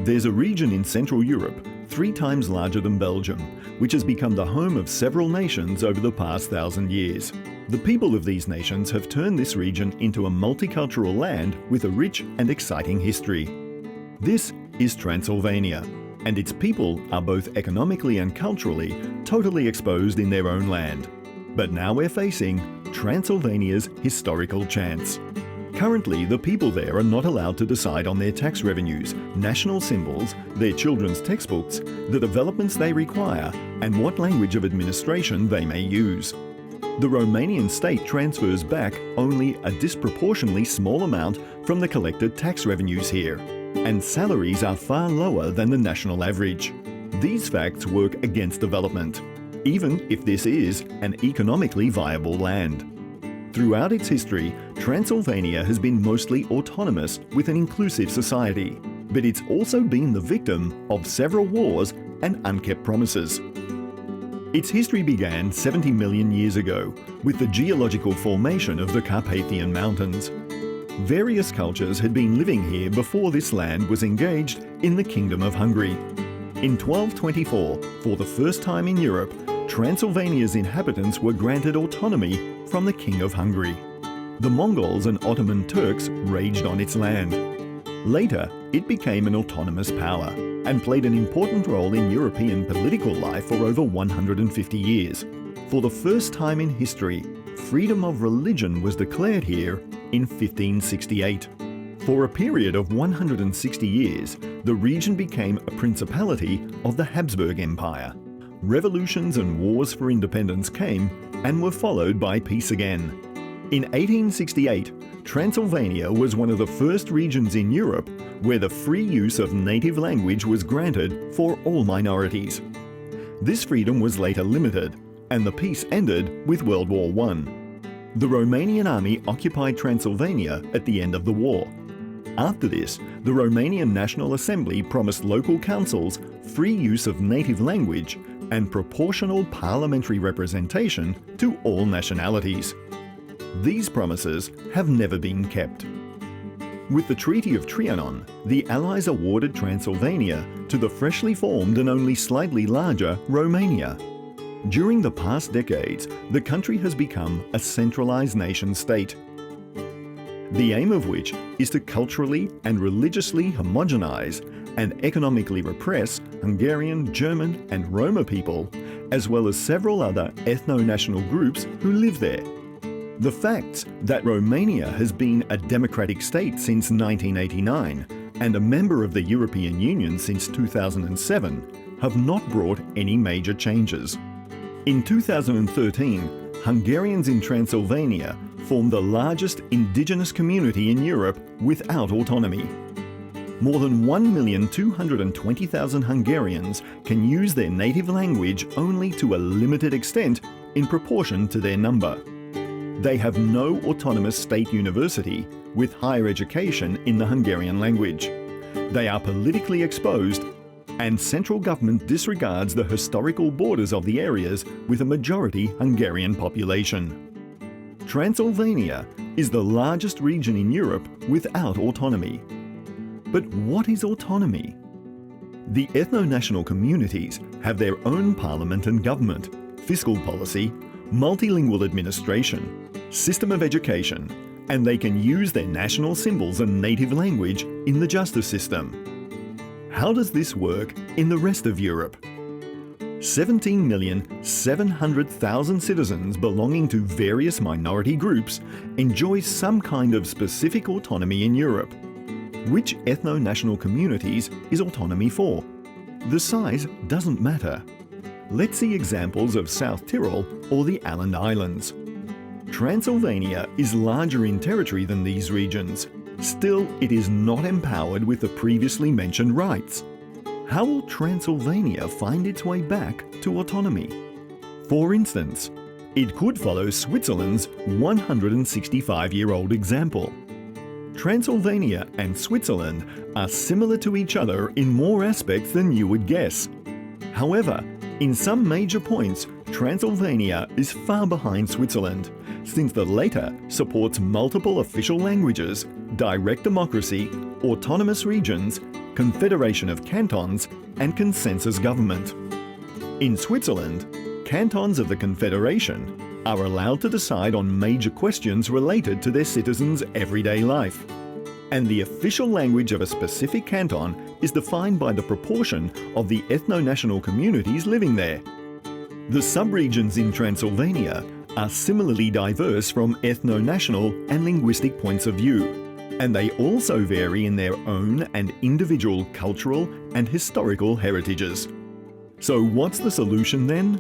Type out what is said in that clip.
There's a region in Central Europe 3 times larger than Belgium, which has become the home of several nations over the past 1,000 years. The people of these nations have turned this region into a multicultural land with a rich and exciting history. This is Transylvania, and its people are both economically and culturally totally exposed in their own land. But now we're facing Transylvania's historical chance. Currently, the people there are not allowed to decide on their tax revenues, national symbols, their children's textbooks, the developments they require, and what language of administration they may use. The Romanian state transfers back only a disproportionately small amount from the collected tax revenues here, and salaries are far lower than the national average. These facts work against development, even if this is an economically viable land. Throughout its history, Transylvania has been mostly autonomous with an inclusive society, but it's also been the victim of several wars and unkept promises. Its history began 70 million years ago with the geological formation of the Carpathian Mountains. Various cultures had been living here before this land was engaged in the Kingdom of Hungary. In 1224, for the first time in Europe, Transylvania's inhabitants were granted autonomy from the King of Hungary. The Mongols and Ottoman Turks raged on its land. Later, it became an autonomous power and played an important role in European political life for over 150 years. For the first time in history, freedom of religion was declared here in 1568. For a period of 160 years, the region became a principality of the Habsburg Empire. Revolutions and wars for independence came and were followed by peace again. In 1868, Transylvania was one of the first regions in Europe where the free use of native language was granted for all minorities. This freedom was later limited, and the peace ended with World War I. The Romanian army occupied Transylvania at the end of the war. After this, the Romanian National Assembly promised local councils free use of native language and proportional parliamentary representation to all nationalities. These promises have never been kept. With the Treaty of Trianon, the Allies awarded Transylvania to the freshly formed and only slightly larger Romania. During the past decades, the country has become a centralized nation-state, the aim of which is to culturally and religiously homogenize and economically repress Hungarian, German and Roma people, as well as several other ethno-national groups who live there. The facts that Romania has been a democratic state since 1989 and a member of the European Union since 2007 have not brought any major changes. In 2013, Hungarians in Transylvania formed the largest indigenous community in Europe without autonomy. More than 1,220,000 Hungarians can use their native language only to a limited extent in proportion to their number. They have no autonomous state university with higher education in the Hungarian language. They are politically exposed, and central government disregards the historical borders of the areas with a majority Hungarian population. Transylvania is the largest region in Europe without autonomy. But what is autonomy? The ethno-national communities have their own parliament and government, fiscal policy, multilingual administration, system of education, and they can use their national symbols and native language in the justice system. How does this work in the rest of Europe? 17,700,000 citizens belonging to various minority groups enjoy some kind of specific autonomy in Europe. Which ethno-national communities is autonomy for? The size doesn't matter. Let's see examples of South Tyrol or the Åland Islands. Transylvania is larger in territory than these regions. Still, it is not empowered with the previously mentioned rights. How will Transylvania find its way back to autonomy? For instance, it could follow Switzerland's 165-year-old example. Transylvania and Switzerland are similar to each other in more aspects than you would guess. However, In some major points, Transylvania is far behind Switzerland, since the latter supports multiple official languages, direct democracy, autonomous regions, confederation of cantons, and consensus government. In Switzerland, cantons of the Confederation are allowed to decide on major questions related to their citizens' everyday life. And the official language of a specific canton is defined by the proportion of the ethno-national communities living there. The subregions in Transylvania are similarly diverse from ethno-national and linguistic points of view, and they also vary in their own and individual cultural and historical heritages. So what's the solution then?